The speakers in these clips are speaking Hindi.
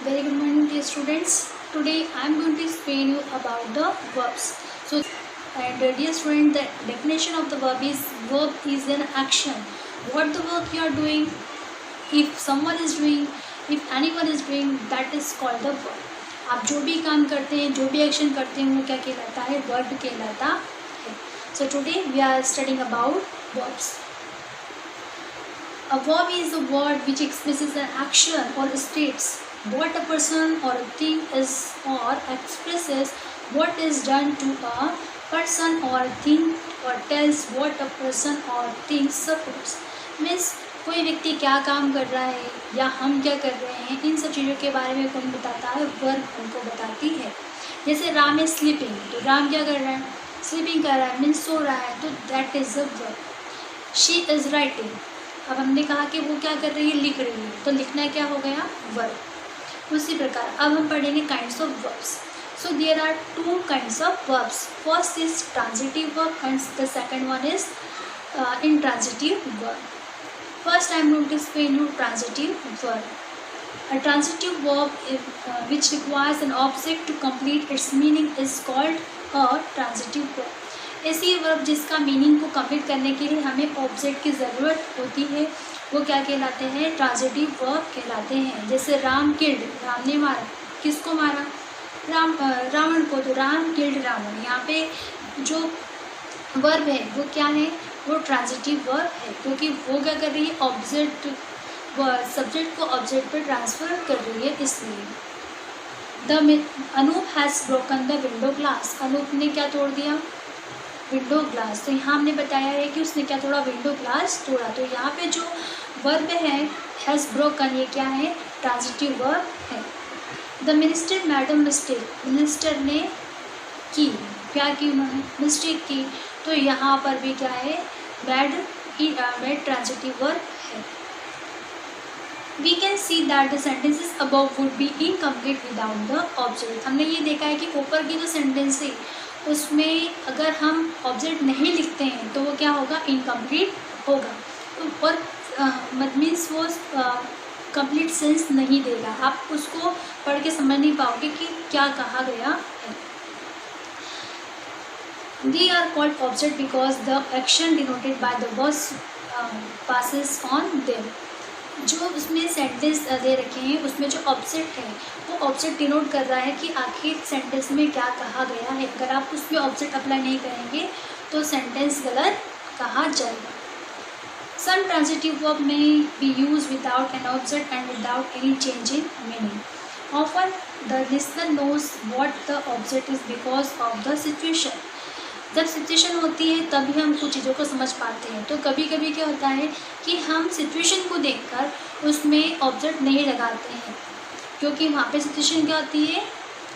Very good morning, dear students. Today I am going to explain you about the verbs. So, dear student, the definition of the verb is an action. What the work you are doing, if someone is doing, if anyone is doing, that is called the verb. आप जो भी काम करते हैं, जो भी एक्शन करते हैं, वो क्या कहलाता है? वर्ब कहलाता है. So today we are studying about verbs. A verb is a word which expresses an action or states what a person or a thing is or expresses what is done to a person or a thing or tells what a person or thing suffers. Means कोई व्यक्ति क्या काम कर रहा है या हम क्या कर रहे हैं, इन सब चीज़ों के बारे में कौन बताता है? वर्ब हमको बताती है. जैसे राम इज स्लीपिंग, तो राम क्या कर रहा है? स्लीपिंग कर रहा है, मीन्स सो रहा है, तो that is a verb. She is writing, अब हमने कहा कि वो क्या कर रही है? लिख रही है, तो लिखना क्या हो गया? वर्ब. उसी प्रकार अब हम पढ़ेंगे kinds of verbs. So there are two kinds of verbs. First is transitive verb and the second one is intransitive verb. First I am going to explain you transitive verb. A transitive verb which requires an object to complete its meaning is called a transitive verb. ऐसी वर्ब जिसका मीनिंग को कंप्लीट करने के लिए हमें ऑब्जेक्ट की ज़रूरत होती है, वो क्या कहलाते हैं? ट्रांजिटिव वर्ब कहलाते हैं. जैसे राम किल्ड, राम ने मारा, किसको मारा? रावण को, तो राम किल्ड रावण. यहाँ पे जो वर्ब है वो क्या है? वो ट्रांजिटिव वर्ब है, क्योंकि वो क्या कर रही है? ऑब्जेक्ट सब्जेक्ट को ऑब्जेक्ट पर ट्रांसफर कर रही है, इसलिए. Anup has broken the window glass. Anup ने क्या तोड़ दिया? Window glass. तो यहाँ हमने बताया है कि उसने क्या तोड़ा? विंडो ग्लास तोड़ा. तो यहाँ पे जो वर्ब है हैज़ ब्रोकन, ये क्या है? ट्रांजिटिव वर्ब है. The minister made a mistake. Minister ने की, क्या की? उन्होंने मिस्टेक की. तो यहाँ पर भी क्या है? मेड ट्रांजिटिव वर्ब है. We can see that the sentences above would be incomplete without the object. हमने ये देखा है कि ऊपर की जो सेंटेंस है उसमें अगर हम ऑब्जेक्ट नहीं लिखते हैं तो वो क्या होगा? इनकम्प्लीट होगा. और मीन्स वो कंप्लीट सेंस नहीं देगा. आप उसको पढ़ के समझ नहीं पाओगे कि क्या कहा गया है. They are called object because the action denoted by the words passes on them. जो उसमें सेंटेंस दे रखे हैं उसमें जो ऑब्जेक्ट है वो ऑब्जेक्ट डिनोट कर रहा है कि आखिर सेंटेंस में क्या कहा गया है. अगर आप उसमें ऑब्जेक्ट अप्लाई नहीं करेंगे तो सेंटेंस गलत कहा जाएगा. Some transitive verb may be used without an object and without any change in meaning. Often the listener knows what the object is because of the situation. जब सिचुएशन होती है तभी हम कुछ चीज़ों को समझ पाते हैं. तो कभी कभी क्या होता है कि हम सिचुएशन को देखकर उसमें ऑब्जेक्ट नहीं लगाते हैं, क्योंकि वहाँ पे सिचुएशन क्या होती है?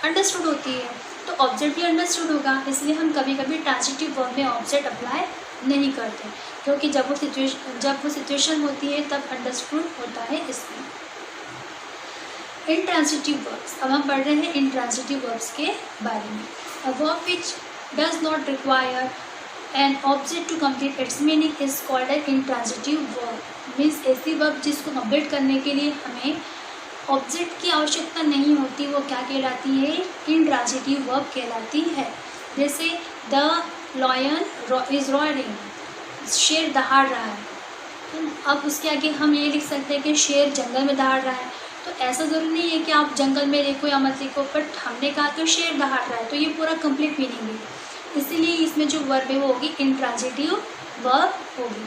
अंडरस्टूड होती है, तो ऑब्जेक्ट भी अंडरस्टूड होगा. इसलिए हम कभी कभी ट्रांजिटिव वर्ब में ऑब्जेक्ट अप्लाई नहीं करते, क्योंकि जब वो सिचुएशन होती है तब अंडरस्टूड होता है. इसलिए इंट्रांजिटिव वर्ब्स. अब हम पढ़ रहे हैं इंट्रांजिटिव वर्ब्स के बारे में. A verb which does not require an object to complete its meaning is called an intransitive verb. Means ऐसी वर्ब जिसको कंप्लीट करने के लिए हमें ऑब्जेक्ट की आवश्यकता नहीं होती, वो क्या कहलाती है? इंट्रांजिटिव वर्ब कहलाती है. जैसे द लॉयन इज रॉयरिंग, शेर दहाड़ रहा है. अब उसके आगे हम ये लिख सकते हैं कि शेर जंगल में दहाड़ रहा है. तो ऐसा ज़रूरी नहीं है कि आप जंगल में देखो या मत लिखो, बट हमने कहा कि शेर दहाड़ रहा है, तो ये पूरा कंप्लीट मीनिंग है. इसीलिए इसमें जो वर्ब है वो होगी इंट्रांजिटिव वर्ब होगी.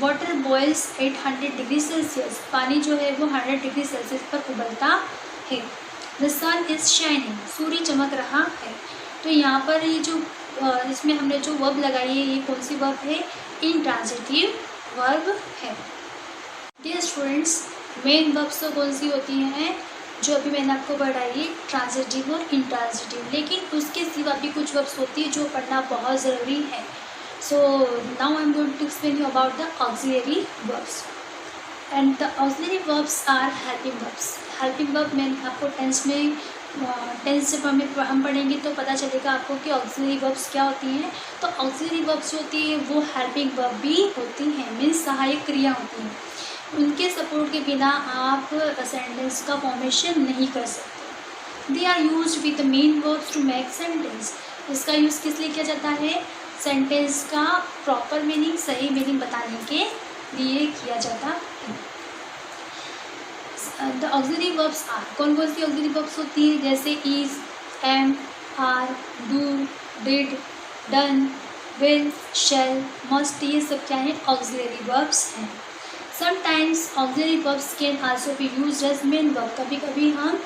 Water boils 800 degree Celsius. पानी जो है वो 100 डिग्री सेल्सियस पर उबलता है. The sun is shining. सूर्य चमक रहा है. तो यहाँ पर ये जो इसमें हमने जो वर्ब लगाई है ये कौन सी वर्ब है? इंट्रांजिटिव वर्ब है. डियर स्टूडेंट्स, मेन वर्ब्स तो कौन सी होती हैं? जो अभी मैंने आपको पढ़ाई, ट्रांजिटिव और इंट्रांजिटिव. लेकिन उसके सिवा भी कुछ वर्ब्स होती है जो पढ़ना बहुत ज़रूरी है. So now I am going to explain you about the auxiliary verbs. And the auxiliary verbs are helping verbs. Helping verb मैं आपको टेंस जब हम पढ़ेंगे तो पता चलेगा आपको कि ऑक्सिलरी वर्ब्स क्या होती हैं. तो ऑक्सिलरी वर्ब्स जो होती है वो हेल्पिंग वर्ब भी होती हैं, मीन्स सहायक क्रिया होती हैं. उनके सब सपोर्ट के बिना आप सेंटेंस का फॉर्मेशन नहीं कर सकते। They are used with the main verbs to make sentence. इसका यूज़ किस लिए किया जाता है? सेंटेंस का प्रॉपर मीनिंग, सही मीनिंग बताने के लिए किया जाता है। द ऑक्सिलरी वर्ब्स आर, कौन कौन सी ऑक्सिलरी वर्ब्स होती है? जैसे is, am, are, do, did, done, will, shall, must, ये सब क्या है? ऑक्सिलरी वर्ब्स हैं। Sometimes auxiliary verbs can also be used as main verb. कभी कभी हम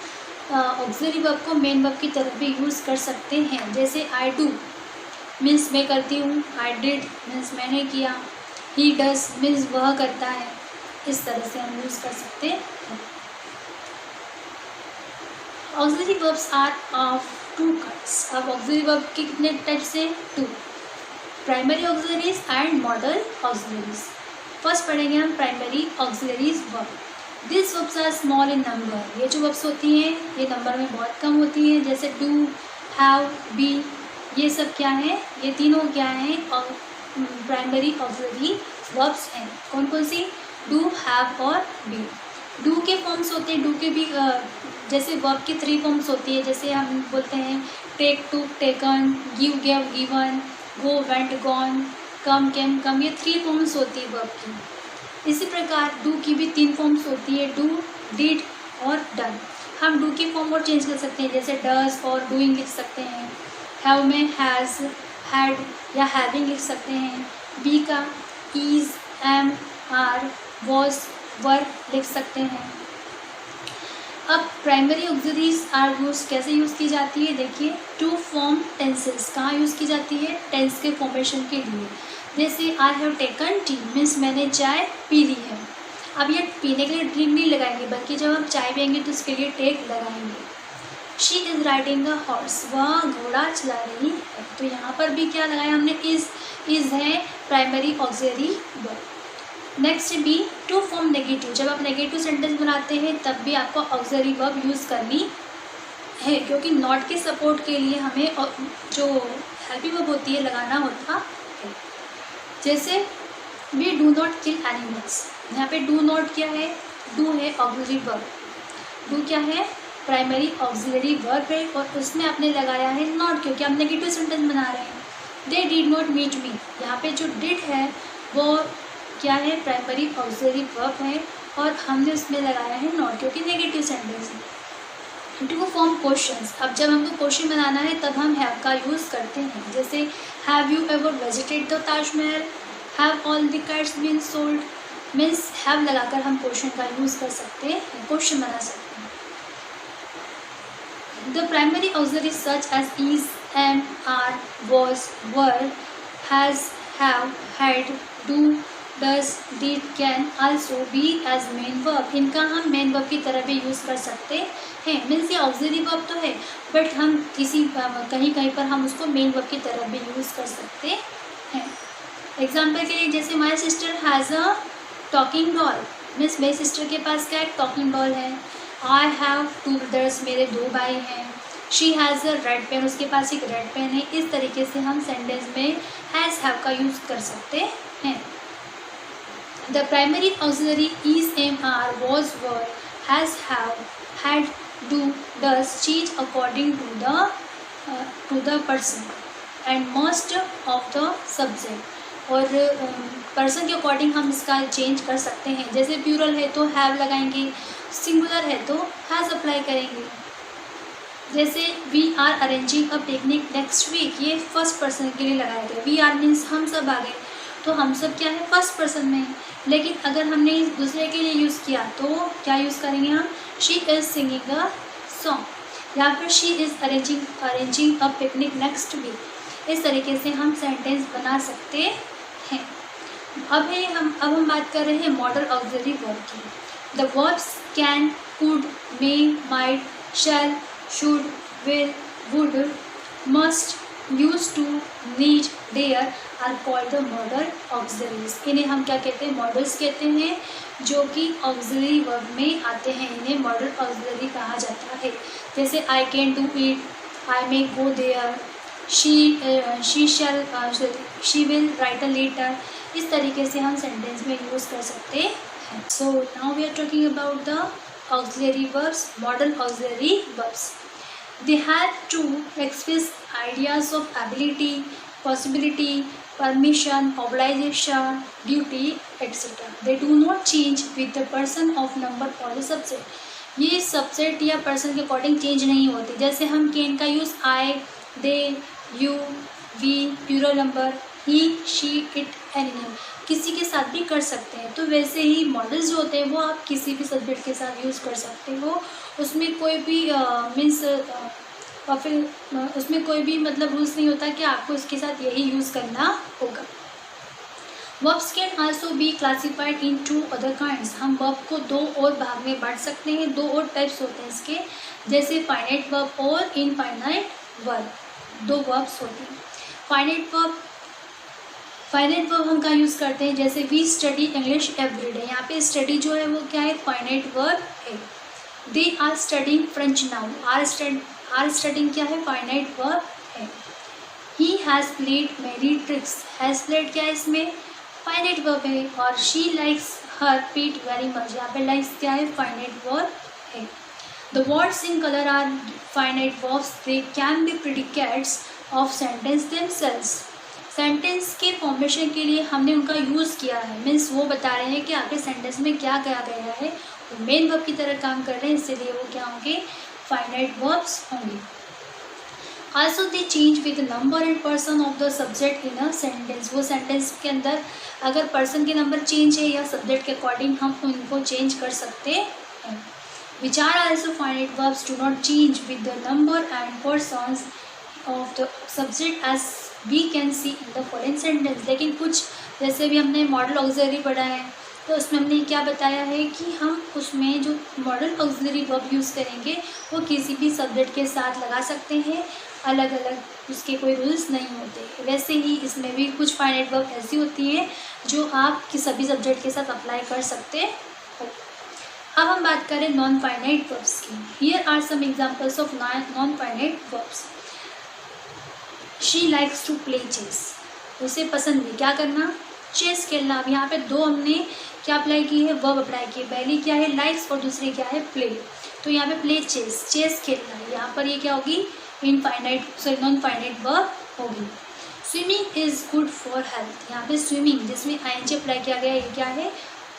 ऑक्सिलरी वर्ब को मेन वर्ब की तरफ भी यूज़ कर सकते हैं। जैसे आई डू मीन्स मैं करती हूँ, आई डिड मीन्स मैंने किया, ही डज मीन्स वह करता है। इस तरह से हम यूज़ कर सकते हैं। Auxiliary verbs are of two kinds. अब ऑक्सिलरी वर्ब के कितने टाइप्स हैं? Two, primary auxiliaries and modal auxiliaries. First पढ़ेंगे हम primary auxiliaries verb. This verbs are small in number. ये जो वर्ब्स होती हैं ये नंबर में बहुत कम होती हैं। जैसे डू, हैव, बी, ये सब क्या है? ये तीनों क्या हैं? और प्राइमरी ऑक्सिलरी वर्ब्स हैं। कौन कौन सी? डू, हैव और बी। डू के फॉर्म्स होते हैं, डू के भी जैसे वर्ब की 3 फॉर्म्स होती है। जैसे हम बोलते हैं take, took, taken, give, gave, given, go, went, gone, come, came, come, ये 3 फॉर्म्स होती है वर्ब की। इसी प्रकार डू की भी 3 फॉर्म्स होती है, डू, डिड और डन। हम डू की फॉर्म और चेंज कर सकते हैं, जैसे डज और डूइंग लिख सकते हैं। हैव में हैज़, हैड या हैविंग लिख सकते हैं। बी का इज, एम, आर, वॉज, वर लिख सकते हैं। अब प्राइमरी ऑक्सिलरीज आर यूज कैसे यूज़ की जाती है? देखिए, टू फॉर्म टेंसेस। कहाँ यूज़ की जाती है? टेंस के फॉर्मेशन के लिए। जैसे I have taken T means मैंने चाय पी ली है। अब ये पीने के लिए ड्रिंक नहीं लगाएंगे, बल्कि जब हम चाय पियेंगे तो उसके लिए टेक लगाएंगे। She is riding a horse, वह घोड़ा चला रही है। तो यहाँ पर भी क्या लगाया हमने? इज़ है primary auxiliary verb. Next be, to form negative. जब आप नेगेटिव सेंटेंस बनाते हैं तब भी आपको ऑक्सिलरी वर्ब यूज़ करनी है, क्योंकि नॉट के सपोर्ट के लिए हमें जो हेल्पिंग वर्ब होती है लगाना होता है। जैसे we do not kill animals. यहाँ पे डू नॉट क्या है? डू है ऑक्सिलरी वर्ब। डू क्या है? प्राइमरी ऑक्सिलरी वर्ब है और उसमें आपने लगाया है नॉट, क्योंकि हम नेगेटिव सेंटेंस बना रहे हैं। They did not meet me, यहाँ पे जो डिड है वो क्या है? प्राइमरी ऑक्सिलरी वर्ब है और हमने उसमें लगाया है नॉट, क्योंकि नेगेटिव सेंटेंस है। To form questions. अब जब हमको क्वेश्चन बनाना है तब हम हैव का यूज़ करते हैं। जैसे have you ever visited the Taj Mahal, have all the cats been sold, means have लगाकर हम क्वेश्चन का यूज़ कर सकते हैं, क्वेश्चन बना सकते हैं। The primary auxiliaries such as is, am, are, was, were, has, have, had, do, does, did, can also be as main verb. इनका हम मेन वर्ब की तरह भी यूज़ कर सकते हैं। मीन्स ये ऑक्सिलरी वर्ब तो है, बट हम कहीं कहीं पर हम उसको मेन वर्ब की तरह भी यूज़ कर सकते हैं। एग्जाम्पल के लिए, जैसे my sister has a talking doll, means मेरी सिस्टर के पास क्या एक टॉकिंग डॉल है। आई हैव 2 ब्रदर्स, मेरे 2 भाई हैं। She has a red pen, उसके पास एक रेड पेन है। इस तरीके से हम सेंटेंस में हैज़, हैव का यूज़ कर सकते हैं। The primary auxiliary is, am, are, was, were, has, have, had, do, does change according to the person and most of the subject। और पर्सन के अकॉर्डिंग हम इसका चेंज कर सकते हैं। जैसे प्लूरल है तो हैव लगाएंगे, सिंगुलर है तो हैज़ अप्लाई करेंगे। जैसे we are arranging a picnic next week, ये फर्स्ट पर्सन के लिए लगाया गया। वी आर मीन्स हम सब आ गए, तो हम सब क्या है? फर्स्ट पर्सन में। लेकिन अगर हमने दूसरे के लिए यूज़ किया तो क्या यूज़ करेंगे हम? She is singing a song या फिर she is arranging a picnic next week. इस तरीके से हम सेंटेंस बना सकते हैं। अब हम बात कर रहे हैं मॉडल ऑक्सिलरी वर्ब की। The verbs can, could, may, might, shall, should, will, would, must, use to, need, dare are called the modal auxiliaries. इन्हें हम क्या कहते हैं? मॉडल्स कहते हैं, जो कि ऑक्सिलरी वर्ब में आते हैं। इन्हें मॉडल ऑक्सिलरी कहा जाता है। जैसे I can do it, I may go there, she will write a letter. इस तरीके से हम सेंटेंस में यूज़ कर सकते हैं। So now we are talking about the auxiliary verbs, modal auxiliary verbs. They have to express ideas of ability, possibility, permission, obligation, duty, etc. They do not change with the person of number or the subject. ये सब्जेक्ट या पर्सन के अकॉर्डिंग चेंज नहीं होते. जैसे हम कैन का use I, they, you, we, plural number, he, she, it, anyone किसी के साथ भी कर सकते हैं. तो वैसे ही मॉडल्स जो होते हैं वो आप किसी भी सब्जेक्ट के साथ यूज़ कर सकते हो. उसमें कोई भी मीन्स और फिर उसमें कोई भी मतलब रूल्स नहीं होता कि आपको इसके साथ यही यूज़ करना होगा. Verbs can also be classified in two other kinds. हम वर्ब को दो और भाग में बांट सकते हैं. दो और टाइप्स होते हैं इसके, जैसे फाइनाइट वर्ब और इनफाइनाइट वर्ब. दो वर्ब्स होते हैं. फाइनाइट वर्ब हम कहाँ यूज़ करते हैं, जैसे वी स्टडी इंग्लिश एवरीडे. यहाँ पे स्टडी जो है वो क्या है, फाइनाइट वर्ब है. They are studying French now. Are studying क्या है, फाइनाइट वर्ब है. He has played many tricks. Has played क्या है इसमें, फाइनाइट वर्ब है. और she likes her pet very much. यहाँ पे लाइक्स क्या है, फाइनाइट वर्ब है. The words in colour are finite verbs. They can be predicates of sentence themselves. Sentence के फॉर्मेशन के लिए हमने उनका यूज़ किया है. मीन्स वो बता रहे हैं कि आपके सेंटेंस में क्या कहा गया है. वो मेन वर्ब की तरह काम कर रहे हैं, इसलिए वो क्या होंगे, फाइनाइट वर्ब्स होंगे. Also they change with number and person of the subject in a sentence. वो सेंटेंस के अंदर अगर पर्सन के नंबर चेंज है या सब्जेक्ट के अकॉर्डिंग हम उनको चेंज कर सकते हैं. Which are also finite verbs do not change with the number and persons of the subject as we can see in the following sentence. लेकिन कुछ जैसे भी हमने मॉडल ऑक्सिलरी पढ़ा है तो उसमें हमने क्या बताया है कि हम उसमें जो मॉडल ऑक्सिलरी वर्ब यूज़ करेंगे वो किसी भी सब्जेक्ट के साथ लगा सकते हैं. अलग अलग उसके कोई रूल्स नहीं होते. वैसे ही इसमें भी कुछ फाइनाइट वर्ब ऐसी होती हैं जो आप कि सभी सब्जेक्ट के साथ अप्लाई कर सकते हो. अब हम बात करें नॉन फाइनाइट वर्ब्स की. Here are some examples of non finite verbs. She likes to play chess. उसे पसंद है क्या करना, चेस खेलना. अब यहाँ पे दो हमने क्या अप्लाई की है, वर्ब अप्लाई की है. पहली क्या है, लाइक्स, और दूसरी क्या है, प्ले. तो यहाँ पे प्ले चेस, चेस खेलना है. यहाँ पर ये क्या होगी, infinite sorry non finite verb होगी. Swimming is good for health. यहाँ पे स्विमिंग जिसमें आईएनजी अप्लाई किया गया, ये क्या है,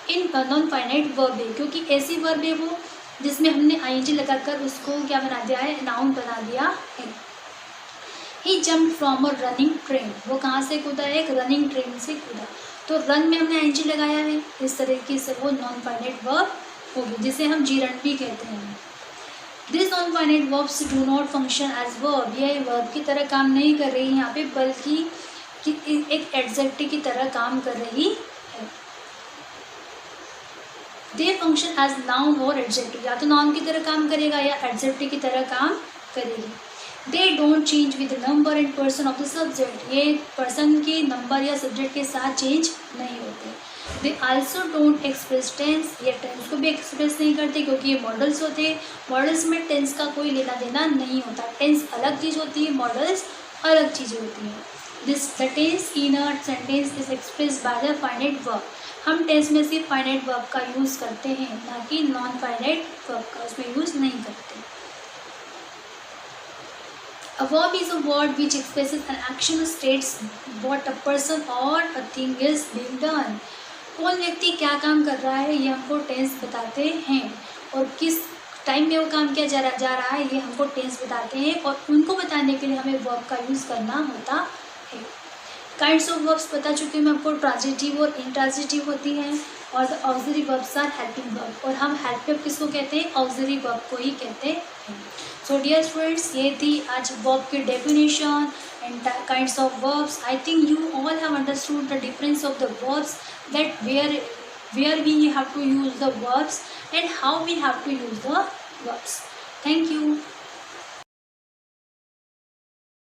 इन नॉन फाइनाइट वर्ब है, क्योंकि ऐसी वर्ब है वो जिसमें हमने आईएनजी लगाकर उसको क्या बना दिया है, नाउन बना दिया है. He jump from a running train. वो कहाँ से कूदा है, एक रनिंग ट्रेन से कूदा. तो रन में हमने आईएनजी लगाया है. इस तरीके से वो नॉन फाइनाइट वर्ब होगी, जिसे हम जीरन भी कहते हैं. This non finite verbs do not function as verb. यह वर्ब की तरह काम नहीं कर रही यहाँ पे, बल्कि एक एडजेक्टिव की तरह काम कर रही है. दे फंक्शन एज नाउन और एडजेक्टिव. या तो नाउन की तरह काम करेगा या एडजेक्टिव की तरह काम करेगी. They don't change with number and person of the subject. ये पर्सन के नंबर या सब्जेक्ट के साथ चेंज नहीं होते. They also don't express tense. ये टेंस को भी एक्सप्रेस नहीं करते क्योंकि ये मॉडल्स होते हैं. मॉडल्स में टेंस का कोई लेना देना नहीं होता. टेंस अलग चीज़ होती है, मॉडल्स अलग चीज़ें होती हैं. The tense in a sentence is express by the finite verb. हम टेंस में सिर्फ फाइनाइट वर्ब का यूज़ करते हैं, ना कि नॉन फाइनाइट वर्ब का उसमें यूज़ नहीं करते. A verb is a word which expresses an action or states what a person or a thing is being done. कौन व्यक्ति क्या काम कर रहा है ये हमको टेंस बताते हैं, और किस टाइम में वो काम किया जा रहा है ये हमको टेंस बताते हैं. और उनको बताने के लिए हमें वर्ब का यूज़ करना होता है. काइंड्स ऑफ वर्ब्स बता चुके हैं मैं आपको. ट्रांजिटिव और इंट्रांजिटिव होती हैं, और the auxiliary verbs are helping verb. और हम हेल्प किसको कहते हैं, ऑक्सिलरी वर्ब को ही कहते हैं. सो डियर स्टूडेंट्स, ये थी आज वर्ब की definition and kinds of verbs. I think you all have understood the difference of the verbs, that where we have to use the verbs and how we have to use the verbs. Thank you.